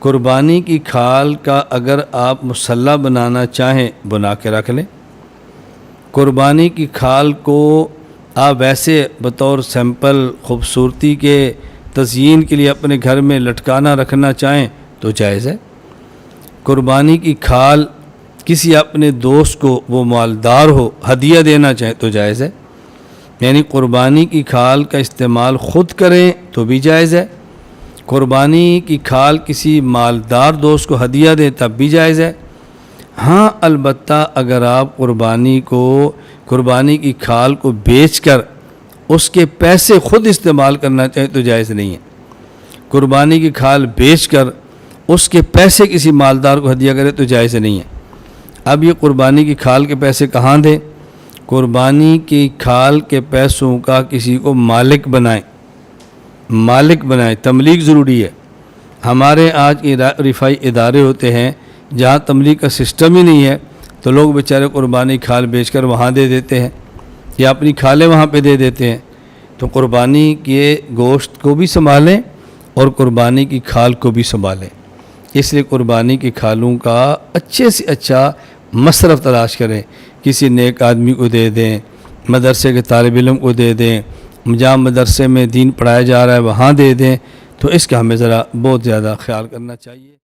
قربانی کی کھال کا اگر آپ مسلح بنانا چاہیں بنا کے رکھ لیں۔ قربانی کی کھال کو آپ ویسے بطور سیمپل خوبصورتی کے تزئین کے لیے اپنے گھر میں لٹکانا رکھنا چاہیں تو جائز ہے۔ قربانی کی کھال کسی اپنے دوست کو وہ مالدار ہو ہدیہ دینا چاہیں تو جائز ہے، یعنی قربانی کی کھال کا استعمال خود کریں تو بھی جائز ہے، قربانی کی کھال کسی مالدار دوست کو ہدیہ دیں تب بھی جائز ہے۔ ہاں البتہ اگر آپ قربانی کی کھال کو بیچ کر اس کے پیسے خود استعمال کرنا چاہیں تو جائز نہیں ہے۔ قربانی کی کھال بیچ کر اس کے پیسے کسی مالدار کو ہدیہ کرے تو جائز نہیں ہے۔ اب یہ قربانی کی کھال کے پیسے کہاں دیں؟ قربانی کی کھال کے پیسوں کا کسی کو مالک بنائیں، تملیک ضروری ہے۔ ہمارے آج رفائی ادارے ہوتے ہیں جہاں تملیک کا سسٹم ہی نہیں ہے، تو لوگ بیچارے قربانی کھال بیچ کر وہاں دے دیتے ہیں یا اپنی کھالیں وہاں پہ دے دیتے ہیں۔ تو قربانی کے گوشت کو بھی سنبھالیں اور قربانی کی کھال کو بھی سنبھالیں، اس لیے قربانی کی کھالوں کا اچھے سے اچھا مصرف تلاش کریں، کسی نیک آدمی کو دے دیں، مدرسے کے طالب علم کو دے دیں، جہاں مدرسے میں دین پڑھایا جا رہا ہے وہاں دے دیں، تو اس کا ہمیں ذرا بہت زیادہ خیال کرنا چاہیے۔